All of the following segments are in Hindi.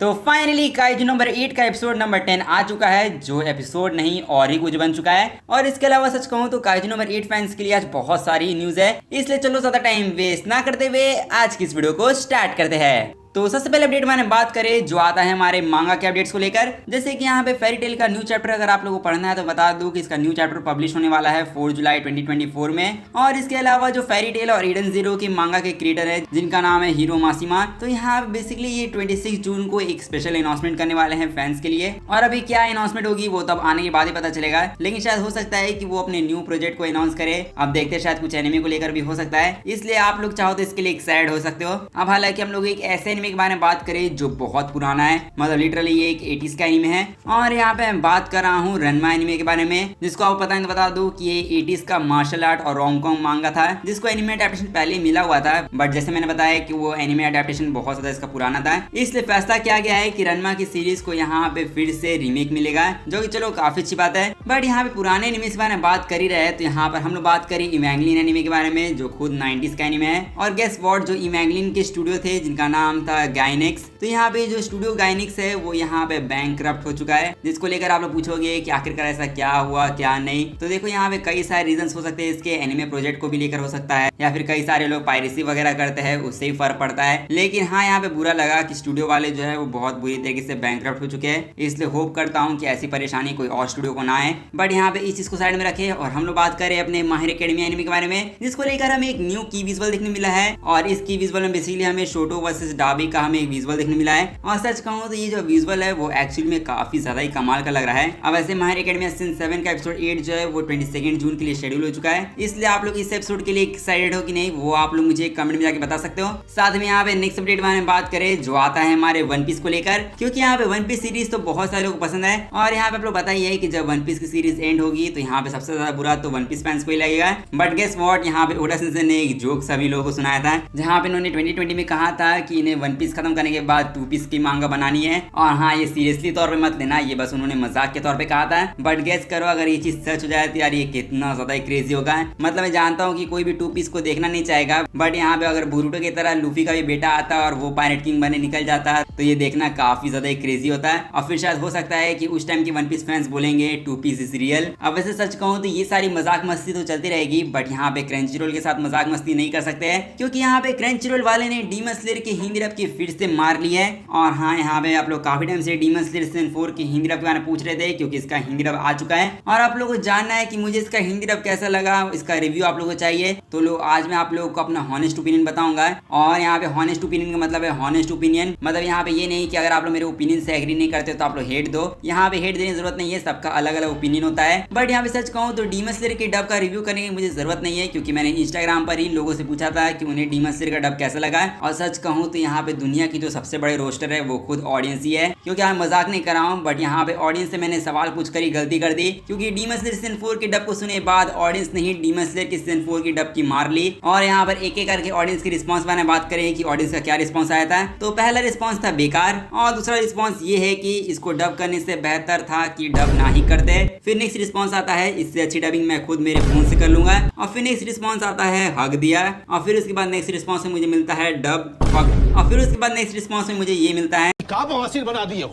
तो फाइनली काइजू नंबर 8 का एपिसोड नंबर 10 आ चुका है, जो एपिसोड नहीं और ही कुछ बन चुका है। और इसके अलावा सच कहूं तो काइजू नंबर 8 फैंस के लिए आज बहुत सारी न्यूज है, इसलिए चलो ज्यादा टाइम वेस्ट ना करते हुए आज की इस वीडियो को स्टार्ट करते हैं। तो सबसे पहले अपडेट मैंने बात करें जो आता है हमारे मांगा के अपडेट्स को लेकर, जैसे कि यहाँ पे फेरी टेल का न्यू चैप्टर अगर आप लोगों को पढ़ना है तो बता दूं कि इसका न्यू चैप्टर पब्लिश होने वाला है 4 जुलाई 2024 में। और इसके अलावा जो फेरी टेल और ईडन जीरो की मांगा के क्रिएटर है जिनका नाम है हीरो मासीमा, तो यहाँ पे बेसिकली ये 26 जून को एक स्पेशल अनाउंसमेंट करने वाले हैं फैंस के लिए। और अभी क्या अनाउंसमेंट होगी वो तब आने के बाद ही पता चलेगा, लेकिन शायद हो सकता है कि वो अपने न्यू प्रोजेक्ट को अनाउंस करे। अब देखते हैं, शायद कुछ एनिमे को लेकर भी हो सकता है, इसलिए आप लोग चाहो तो इसके लिए एक्साइटेड हो सकते हो। अब हालांकि हम लोग एक ऐसे एनिमे के बारे में बात करें जो बहुत पुराना है, मतलब लिटरली ये एक 80s का एनिमे है। और यहाँ पे मैं बात कर रहा हूँ रनमा एनिमे के बारे में, जिसको आपको पता है तो बता दूं कि ये 80s का मार्शल आर्ट और रोम-कॉम मांगा था, जिसको एनिमे अडैप्टेशन पहले मिला हुआ था। बट जैसे मैंने बताया कि वो एनिमे अडैप्टेशन बहुत ज्यादा इसका पुराना था, इसलिए फैसला किया गया है कि रनमा की सीरीज को यहाँ पे फिर से रीमेक मिलेगा, जो कि चलो काफी अच्छी बात है। बट यहाँ पे पुराने एनिमे के बारे में बात कर ही रहे हैं तो यहाँ पर हम लोग बात करें इवैंगलिन एनिमे के बारे में, जो खुद 90s का एनिमे है। और गेस व्हाट, जो इवैंगलिन के स्टूडियो थे जिनका नाम था गाइनेक्स, तो यहाँ पे जो स्टूडियो गाइनिक्स है वो यहाँ पे बैंकरप्ट हो चुका है, जिसको लेकर आप लोग पूछोगे कि आखिरकार ऐसा क्या हुआ क्या नहीं। तो देखो यहाँ पे कई सारे रीजंस हो सकते हैं, इसके एनिमे प्रोजेक्ट को भी लेकर हो सकता है, या फिर कई सारे लोग पायरेसी वगैरह करते हैं उससे ही फर्क पड़ता है। लेकिन हाँ, यहाँ पे बुरा लगा कि स्टूडियो वाले जो है वो बहुत बुरी तरीके से बैंकरप्ट हो चुके हैं, इसलिए होप करता हूँ कि ऐसी परेशानी कोई और स्टूडियो को ना आए। बट यहाँ पे इस चीज को साइड में रखे और हम लोग बात करें अपने माहिर एकेडमी एनिमे के बारे में, जिसको लेकर हमें एक न्यू की विजुअल देखने मिला है। और इस की विजुअल में बेसिकली हमें शोटो वर्सेस डाबी का हमें एक विजुअल देखने मिला है। और सच कहूँ तो ये जो विजुअल है वो एक्चुअली में काफी ज्यादा ही कमाल का लग रहा है। अब ऐसे माहिर एकेडमी सीजन 7 का एपिसोड 8 जो है वो 22 जून के लिए शेड्यूल हो चुका है, इसलिए आप लोग इस एपिसोड के लिए एक्साइटेड हो कि नहीं वो आप लोग मुझे कमेंट में जाके बता सकते हो। साथ में यहाँ पे नेक्स्ट अपडेट बारे में बात करें जो आता है हमारे वन पीस को लेकर, क्योंकि यहाँ पे वन पीस सीरीज तो बहुत सारे लोगों को पसंद है। और यहाँ पे आप लोग पता ही है कि जब वन पीस की सीरीज एंड होगी तो यहाँ पे सबसे ज्यादा बुरा तो वन पीस फैंस को ही लगेगा। बट गेस व्हाट, यहाँ पे ओडा सेंसेई ने एक जोक सभी लोगों को सुनाया था, जहाँ पे इन्होंने 2020 में कहा था कि इन्हें वन पीस खत्म करने के बाद 2 पीस की मांगा बनानी है। और हाँ, ये सीरियसली तौर पे मत लेना, ये बस उन्होंने मजाक के तौर पे कहा था। बट गेस करो अगर ये चीज सच हो जाए तो यार ये कितना ज्यादा क्रेजी होगा। मतलब मैं जानता हूँ कि कोई भी 2 पीस को देखना नहीं चाहेगा, बट यहाँ पे अगर बोरुटो की तरह लूफी का भी बेटा आता और वो पायरेट किंग बने निकल जाता तो ये देखना काफी ज्यादा क्रेजी होता है। और फिर शायद हो सकता है कि उस टाइम की वन पीस फैंस बोलेंगे 2 पीस इज रियल। अब वैसे सच कहूँ तो ये सारी मजाक मस्ती तो चलती रहेगी, बट यहाँ पे क्रंचीरोल के साथ मजाक मस्ती नहीं कर सकते हैं, क्योंकि यहाँ पे क्रंचीरोल वाले ने डीमन स्लेयर के हिंदी डब की फिर से मार ली है। और हाँ, यहाँ पे आप लोग काफी टाइम से डीमन स्लेयर सीजन 4 की हिंदी डब के बारे में पूछ रहे थे, क्योंकि इसका हिंदी डब आ चुका है। और आप लोगों को जानना है कि मुझे इसका हिंदी डब कैसा लगा, इसका रिव्यू आप लोगों को चाहिए, तो लो आज मैं आप लोगों को अपना हॉनेस्ट ओपिनियन बताऊंगा। और यहाँ पे हॉनेस्ट ओपिनियन का मतलब है हॉनेस्ट ओपिनियन, मतलब यहाँ पे ये नहीं कि अगर आप लोग मेरे ओपिनियन से एग्री नहीं करते तो आप लोग हेट दो। यहाँ पे हेट देने की जरूरत नहीं है, सबका अलग अलग ओपिनियन होता है। बट यहाँ पे सच कहूँ तो डीमन स्लेयर के डब का रिव्यू करने की मुझे जरूरत नहीं है, क्योंकि मैंने इंस्टाग्राम पर ही लोगों से पूछा था कि उन्हें डीमन स्लेयर का डब कैसा लगा। और सच कहूँ तो यहाँ पे दुनिया की जो सबसे बड़े रोस्टर है वो खुद ऑडियंस ही है, क्योंकि मैं मजाक नहीं कर रहा हूँ। बट यहाँ पे ऑडियंस से मैंने सवाल पूछ कर ही गलती कर दी, क्योंकि डीमन स्लेयर सीजन 4 के डब को सुने बाद ऑडियंस ने ही डीमन स्लेयर के सीजन 4 की डब की मार ली। और यहाँ पर एक एक करके ऑडियंस की रिस्पांस मैंने बात करें कि ऑडियंस का क्या रिस्पांस आया था, तो पहला रिस्पांस था बेकार, और दूसरा रिस्पांस ये है कि इसको डब करने से बेहतर था कि डब ना ही करते। फिर नेक्स्ट रिस्पांस आता है इससे अच्छी डबिंग मैं खुद मेरे फोन से कर लूंगा। और फिर नेक्स्ट रिस्पांस आता है हक दिया। और फिर उसके बाद नेक्स्ट रिस्पांस में मुझे मिलता है डब हक। और फिर उसके बाद नेक्स्ट रिस्पांस में मुझे ये मिलता है बना दिया।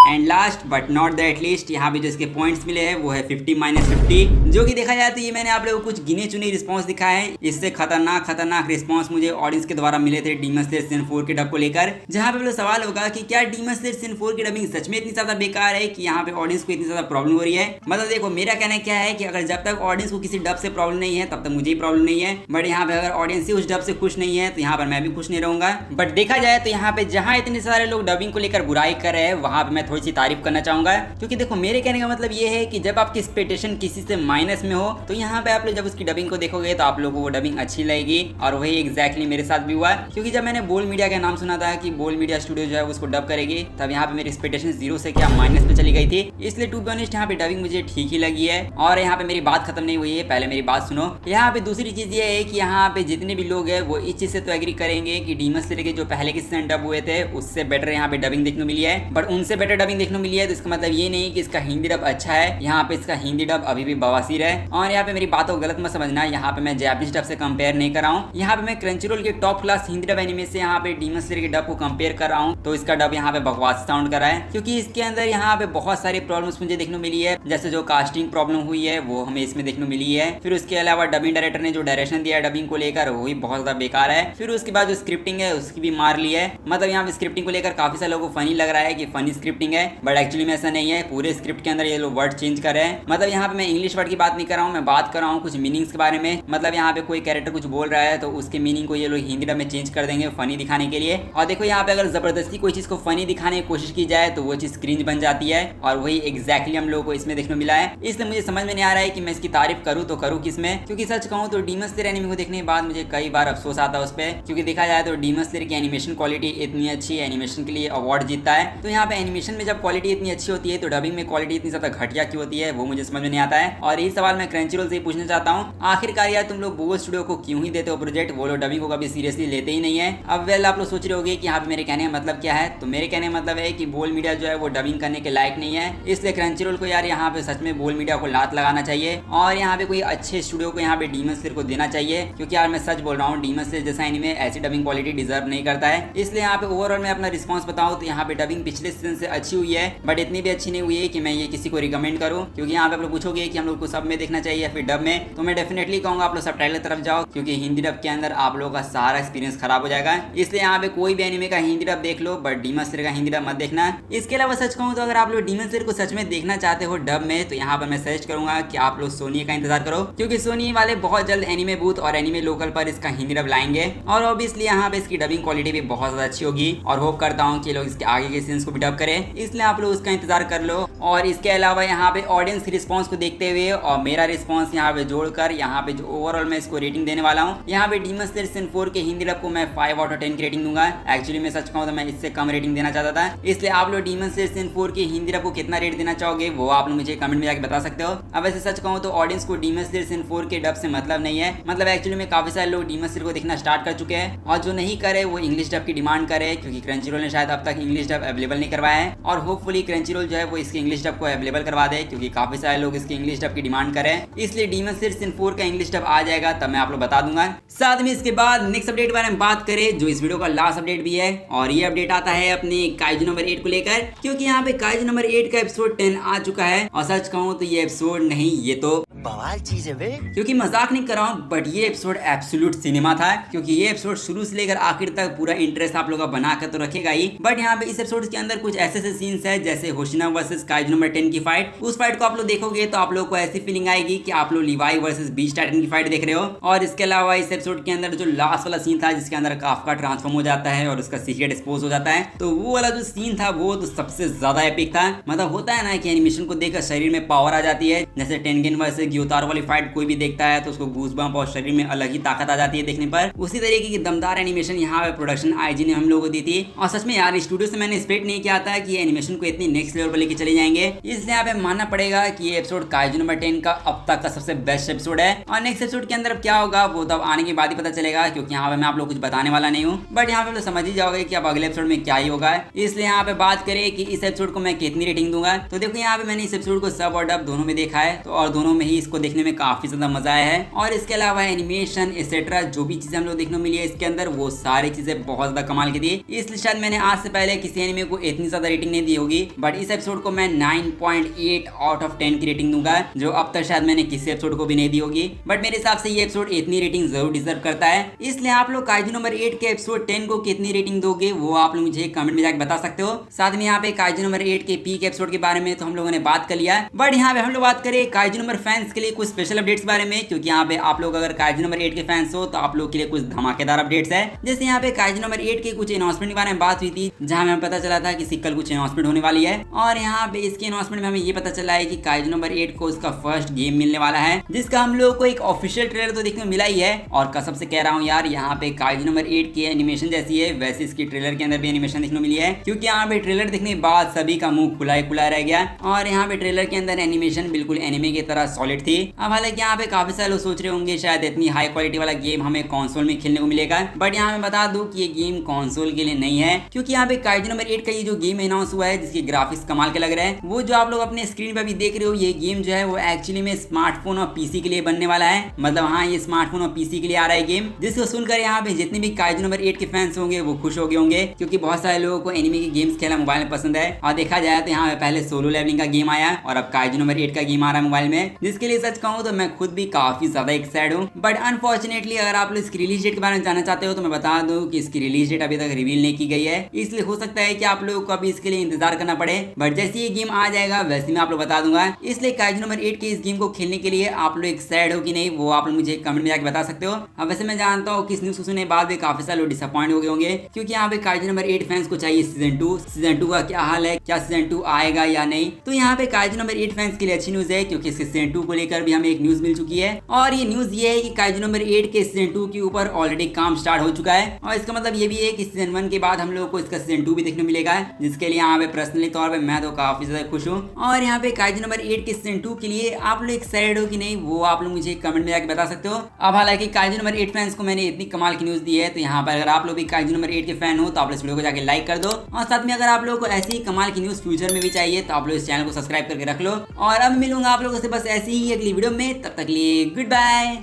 And last but not the at least, यहाँ पे जो इसके पॉइंट्स मिले हैं वो है 50-50, जो कि देखा जाए तो ये मैंने आप लोगों को कुछ गिने चुने रिस्पांस दिखाए हैं। इससे खतरनाक रिस्पांस मुझे ऑडियंस के द्वारा मिले थे डीमन स्लेयर सीजन 4 के डब को लेकर, जहाँ पे सवाल होगा कि क्या डीमन स्लेयर सीजन 4 की डबिंग सच में इतनी ज्यादा बेकार है कि यहाँ पे ऑडियंस को इतनी ज्यादा प्रॉब्लम हो रही है। मतलब देखो, मेरा कहना क्या है कि अगर जब तक ऑडियंस को किसी डब से प्रॉब्लम नहीं है तब तक मुझे प्रॉब्लम नहीं है। बट यहाँ पे अगर ऑडियंस ही उस डब से खुश नहीं है तो यहाँ पर मैं भी खुश नहीं रहूंगा। बट देखा जाए तो यहाँ पे जहाँ इतने सारे लोग डबिंग को लेकर बुराई कर रहे हैं वहां पे मैं थोड़ी सी तारीफ करना चाहूंगा, क्योंकि देखो मेरे कहने का मतलब ये है कि जब आपकी एक्सपेक्टेशन किसी से माइनस में हो तो यहाँ पे आप लोग जब उसकी डबिंग को देखोगे तो आप लोगों को वो डबिंग अच्छी लगेगी। और वही एग्जैक्टली मेरे साथ भी हुआ, क्योंकि जब मैंने बोल मीडिया का नाम सुना था कि बोल मीडिया स्टूडियो जो है उसको डब करेगी, तब यहाँ पे मेरी एक्सपेक्टेशन 0 से क्या माइनस पे चली गई थी। इसलिए टू बी ऑनेस्ट यहाँ पे डबिंग मुझे ठीक ही लगी है। और यहाँ पे मेरी बात खत्म नहीं हुई है, पहले मेरी बात सुनो। यहाँ पे दूसरी चीज ये है कि यहाँ पे जितने भी लोग हैं वो इस चीज से तो एग्री करेंगे कि डीमन स्लेयर के जो पहले के सीजन डब हुए थे उससे बेटर यहाँ पे डबिंग देखने मिली है। बट उनसे बेटर डबिंग देखने को मिली है, तो इसका मतलब ये नहीं कि इसका हिंदी डब अच्छा है। यहाँ पे इसका हिंदी डब अभी भी बवासीर है। और यहाँ पे मेरी बातों को गलत मत समझना, यहाँ पे मैं जैपनीज डब से कंपेयर नहीं कर रहा हूँ। यहाँ पे मैं क्रंचीरोल के top class Hindi dub anime से यहाँ पे डीमन स्लेयर के डब को कंपेयर कर रहा हूँ, तो इसका डब यहाँ पे बकवास साउंड कर रहा है, क्योंकि इसके अंदर यहाँ पे बहुत सारी प्रॉब्लम्स मुझे देखने को मिली है। जैसे जो कास्टिंग प्रॉब्लम हुई है वो हमें इसमें देखने को मिली है। फिर उसके अलावा डबिंग डायरेक्टर ने जो डायरेक्शन दिया है डबिंग को लेकर वो भी बहुत ज्यादा बेकार है। फिर उसके बाद जो स्क्रिप्टिंग है उसकी भी मार ली है। मतलब यहाँ पे स्क्रिप्टिंग को लेकर काफी सारे लोगों को फनी लग रहा है कि फनी स्क्रिप्टिंग है, बट एक्चुअली में ऐसा नहीं है। पूरे स्क्रिप्ट के अंदर ये लोग वर्ड चेंज कर रहे हैं। मतलब यहाँ पे मैं इंग्लिश वर्ड की बात नहीं कर रहा हूँ, मैं बात कर रहा हूँ कुछ मीनिंग्स के बारे में। मतलब यहाँ पे कोई कैरेक्टर कुछ बोल रहा है तो उसके मीनिंग को ये लोग हिंदी डब में चेंज कर देंगे फनी दिखाने के लिए। और देखो यहाँ पे अगर जबरदस्ती कोई चीज को फनी दिखाने की कोशिश की जाए तो वो चीज क्रिंज बन जाती है, और वही एग्जैक्टली हम लोगों को इसमें देखने को मिला है। इसलिए मुझे समझ में नहीं आ रहा है कि मैं इसकी तारीफ करूँ तो करूँ किसमें, क्योंकि सच कहूँ तो डीमन स्लेयर एनिमे को देखने के बाद मुझे कई बार अफसोस आता है उस पर। क्योंकि देखा जाए तो डीमन स्लेयर की एनिमेशन क्वालिटी इतनी अच्छी है, एनिमेशन के लिए अवार्ड जीतता है। तो यहाँ पे एनिमेशन में जब क्वालिटी इतनी अच्छी होती है तो डबिंग में क्वालिटी इतनी ज्यादा घटिया क्यों होती है वो मुझे समझ में नहीं आता है। और यही सवाल मैं क्रंचीरोल से पूछना चाहता हूँ, आखिरकार यार तुम लोग बोल स्टूडियो को क्यों ही देते हो प्रोजेक्ट, वो लोग डबिंग को कभी सीरियसली लेते ही नहीं है। अब वेल आप लोग सोच रहे होगे कि यहाँ पे मेरे कहने का मतलब क्या है, तो मेरे कहने का मतलब है कि बोल मीडिया जो है वो डबिंग करने के लायक नहीं है। इसलिए क्रंचीरोल को यार यहाँ पे सच में बोल मीडिया को लात लगाना चाहिए और यहाँ पे कोई अच्छे स्टूडियो को यहाँ पे डीमन स्लेयर को देना चाहिए। क्योंकि यार मैं सच बोल रहा हूँ, डीमन स्लेयर जैसा एनिमे ऐसी डबिंग क्वालिटी डिजर्व नहीं करता है। इसलिए यहाँ पे ओवरऑल मैं अपना रिस्पॉन्स बताऊँ तो यहाँ पे डबिंग पिछले सीजन से अच्छी हुई है, बट इतनी भी अच्छी नहीं हुई है कि मैं ये किसी को रिकमेंड करूँ। क्योंकि यहाँ पे आप लोग पूछोगे कि हम लोग को सब में देखना चाहिए या फिर डब में, तो मैं डेफिनेटली कहूँगा आप लोग सबटाइटल तरफ जाओ, क्योंकि हिंदी डब के अंदर आप लोगों का सारा एक्सपीरियंस खराब हो जाएगा। इसलिए यहाँ पे कोई भी एनिमे का हिंदी डब देख लो, बट डीमन स्लेयर का हिंदी डब मत देखना। इसके अलावा सच कहूँ तो अगर आप लोग डीमन स्लेयर को सच में देखना चाहते हो डब में, तो यहाँ पर मैं सजेस्ट करूंगा कि आप लोग सोनी का इंतजार करो, क्योंकि सोनी वाले बहुत जल्द एनिमे बूथ और एनिमे लोकल पर इसका हिंदी डब लाएंगे। और ऑब्वियसली यहाँ पे इसकी डबिंग क्वालिटी भी बहुत ज्यादा अच्छी होगी, और होप करता हूँ कि लोग इसके आगे के सीन्स को भी डब करें। इसलिए आप लोग उसका इंतजार कर लो। और इसके अलावा यहाँ पे ऑडियंस की रिस्पॉन्स को देखते हुए और मेरा रिस्पॉन्स यहाँ पे जोड़कर यहाँ पे जो ओवरऑल मैं इसको रेटिंग देने वाला हूँ, यहाँ पे डीमन स्लेयर सीजन 4 के हिंदी डब को मैं 5/10 की रेटिंग दूंगा। एक्चुअली मैं सच कहूँ तो मैं इससे कम रेटिंग देना चाहता था। इसलिए आप लोग डीमन स्लेयर सीजन 4 के हिंदी डब को कितना रेट देना चाहोगे वो आप लोग मुझे कमेंट में जाके बता सकते हो। अब वैसे सच कहूँ तो ऑडियंस को डीमन स्लेयर सीजन 4 के डब से मतलब नहीं है। मतलब एक्चुअली में काफी सारे लोग डीमन स्लेयर को देखना स्टार्ट कर चुके हैं, और जो नहीं करे वो इंग्लिश डब की डिमांड करे, क्योंकि क्रंचीरोल ने शायद अब तक इंग्लिश डब अवेलेबल नहीं करवाया है। और होपफुली क्रंचीरोल जो है वो इसके इंग्लिश डब को अवेलेबल करवा दे, क्योंकि काफी सारे लोग इसके इंग्लिश डब की डिमांड करें। इसलिए डीमन स्लेयर सीजन 4 का इंग्लिश डब आ जाएगा तब मैं आप लोग बता दूंगा। साथ में इसके बाद नेक्स्ट अपडेट के बारे में बात करें, जो इस वीडियो का लास्ट अपडेट भी है, और ये अपडेट आता है अपने काइजू नंबर 8 को लेकर, क्योंकि यहाँ पे काइजू नंबर 8 का एपिसोड 10 आ चुका है। और सच कहूँ तो ये एपिसोड नहीं, ये तो बवाल चीज है वे, क्योंकि मजाक नहीं कर रहा हूँ, बट ये एपिसोड एब्सोल्यूट सिनेमा था। क्योंकि ये एपिसोड शुरू से लेकर आखिर तक पूरा इंटरेस्ट आप लोगों का बना कर तो रखेगा ही, बट यहाँ पे इस एपिसोड के अंदर कुछ ऐसे सीन्स है, जैसे होशिना वर्सेस काइजू नंबर 10 की फाइट। उस फाइट को आप लोग देखोगे तो आप लोग को ऐसी फीलिंग आएगी कि आप लोग लिवाई वर्सेस बीस्ट टाइटन की फाइट देख रहे हो। और इसके अलावा इस एपिसोड के अंदर जो लास्ट वाला सीन था, जिसके अंदर काफका ट्रांसफॉर्म हो जाता है और उसका सीक्रेट एक्सपोज हो जाता है, तो वो वाला जो सीन था वो तो सबसे ज्यादा एपिक था। मतलब होता है ना कि एनिमेशन को देखकर शरीर में पावर आ जाती है, जैसे टेनगेन वर्सेस ग्योतारो वाली फाइट कोई भी देखता है तो उसको गूज़बम्प और शरीर में अलग ही ताकत आ जाती है देखने पर। उसी तरीके की दमदार एनिमेशन यहाँ पे प्रोडक्शन आईजी ने हम लोगों को दी थी। और सच में यार स्टूडियो से मैंने एक्सपेक्ट नहीं किया था कि ये एनिमेशन को इतनी नेक्स्ट लेवल पर लेके चले जाएंगे। इसलिए यहाँ पे मानना पड़ेगा कि ये एपिसोड काइजू नंबर 10 का अब तक का सबसे बेस्ट एपिसोड है। और नेक्स्ट एपिसोड के अंदर क्या होगा वो तो अब आने के बाद ही पता चलेगा, क्योंकि यहाँ पे मैं आप लोग कुछ बताने वाला नहीं हूँ, बट यहाँ पे तो समझ ही जाओगे कि अब अगले एपिसोड में क्या ही होगा। इसलिए यहाँ पे बात करें कि इस एपिसोड को मैं कितनी रेटिंग दूंगा, तो देखो यहाँ पे मैंने इस एपिसोड को सब और डब दोनों में देखा है, तो और दोनों में ही इसको देखने में काफी ज्यादा मजा आया है। और इसके अलावा एनिमेशन एक्सेट्रा जो भी चीजें हम लोग देखने को मिली है इसके अंदर, वो सारी चीजें बहुत ज्यादा कमाल की थी। इसलिए शायद मैंने आज से पहले किसी एनिमे को इतनी ज्यादा रेटिंग नहीं दी होगी, बट इस एपिसोड को मैं 9.8/10 की रेटिंग दूंगा, जो अब तक शायद मैंने किसी एपिसोड को भी नहीं दी होगी। बट मेरे हिसाब से ये एपिसोड इतनी रेटिंग जरूर डिजर्व करता है। इसलिए आप लोग काइजू नंबर 8 के एपिसोड 10 को कितनी रेटिंग दोगे वो आप लोग मुझे कमेंट में जाकर बता सकते हो। साथ में यहाँ पे काइजू नंबर 8 के पीक एपिसोड के बारे में तो हम लोगों ने बात कर लिया, बट यहाँ पे हम लोग बात करें काइजू नंबर फैंस के लिए कुछ स्पेशल अपडेट्स के बारे में, क्योंकि यहाँ पे आप लोग अगर काइजू नंबर 8 के फैंस हो तो आप लोग के लिए कुछ धमाकेदार अपडेट्स है। जैसे यहाँ पे काइजू नंबर 8 के कुछ अनाउंसमेंट के बारे में बात हुई थी, जहाँ हमें पता चला था कि सिक्वल कुछ अनाउंसमेंट होने वाली है। और यहाँ पे इसके अनाउंसमेंट में हमें ये पता चला है कि काइजू नंबर 8 को उसका फर्स्ट गेम मिलने वाला है, जिसका हम लोग को एक ऑफिशियल ट्रेलर तो देखने को मिला ही है। और कसम से कह रहा हूँ यार, यहाँ पे काइजू नंबर 8 की एनिमेशन जैसी है वैसे इसकी ट्रेलर के अंदर भी एनिमेशन देखने को मिली है, क्योंकि यहाँ पे ट्रेलर देखने के बाद सभी का मुंह खुला ही खुला रह गया। और यहाँ पे ट्रेलर के अंदर एनिमेशन बिल्कुल एनिमे की तरह सॉलिड थी। अब हालांकि यहाँ पे काफी सारे लोग सोच रहे होंगे शायद इतनी हाई क्वालिटी वाला गेम हमें कंसोल में खेलने को मिलेगा, बट यहाँ मैं बता दूं कि ये गेम कंसोल के लिए नहीं है, क्योंकि यहाँ पे काइजू नंबर 8 का ये जो गेम अनाउंस अनाउंस हुआ है जिसके ग्राफिक्स कमाल के लग रहे हैं। वो जो आप लोग अपने स्क्रीन पे भी देख रहे हो ये गेम जो है वो एक्चुअली में स्मार्टफोन और पीसी के लिए बनने वाला है। मतलब हाँ, ये स्मार्टफोन और पीसी के लिए आ रहा है गेम, जिसको सुनकर यहाँ पे जितने भी काइजू नंबर 8 के फैंस होंगे वो खुश हो गए होंगे, क्योंकि बहुत सारे लोगों को एनिमे के गेम्स खेलना मोबाइल में पसंद है। और देखा जाए तो यहाँ पे पहले सोलो लेवलिंग का गेम आया और अब काइजू नंबर 8 का गेम आ रहा है मोबाइल में, जिसके लिए सच कहूँ तो मैं खुद भी काफी ज्यादा एक्साइटेड हूँ। बट अनफॉर्चुनेटली अगर आप लोग इसकी रिलीज डेट के बारे में जानना चाहते हो तो मैं बता दूं कि इसकी रिलीज डेट अभी तक रिवील नहीं की गई है, इसलिए हो सकता है कि आप लोगों को अभी इसके लिए इंतजार करना पड़े। बट जैसे ये गेम आ जाएगा वैसे मैं आप लोग बता दूंगा। इसलिए काइजू नंबर 8 के इस गेम को खेलने के लिए आप लोग एक्साइटेड हो कि नहीं वो आप लोग मुझे कमेंट में जाकर बता सकते हो। अब वैसे मैं जानता हूँ कि इस न्यूज को सुनने के बाद भी काफी सारे लोग डिसअपॉइंट हो गए होंगे, क्योंकि यहाँ पे काइजू नंबर 8 फैंस को चाहिए सीजन 2 का क्या हाल है, क्या सीजन 2 आएगा या नहीं। तो यहाँ पे काइजू नंबर 8 फैंस के लिए अच्छी न्यूज है, क्योंकि इसके सीजन 2 को लेकर भी हमें एक न्यूज मिल चुकी है। और ये न्यूज ये है कि काइजू नंबर 8 के सीजन 2 के ऊपर ऑलरेडी काम स्टार्ट हो चुका है। और इसका मतलब ये भी है कि सीजन 1 के बाद हम लोगों को इसका सीजन 2 भी देखने मिलेगा, जिसके लिए यहाँ पे पर्सनली तौर पे मैं तो काफी ज्यादा खुश हूँ। और यहाँ पे काइजू नंबर 8 के सीजन 2 के लिए आप लोग एक्साइटेड हो कि नहीं वो आप लोग मुझे कमेंट में जाकर बता सकते हो। अब हालांकि काइजू नंबर 8 फैंस को मैंने इतनी कमाल की न्यूज दी है, तो यहाँ पर अगर आप लोग भी काइजू नंबर 8 के फैन हो तो आप इस वीडियो को जाकर लाइक कर दो। और साथ में अगर आप लोगों को ऐसी ही कमाल की न्यूज फ्यूचर में भी चाहिए तो आप लोग इस चैनल को सब्सक्राइब करके रख लो। और अब मिलूंगा आप लोगों से बस ऐसी ही अगली वीडियो में, तब तक लिए गुड बाय।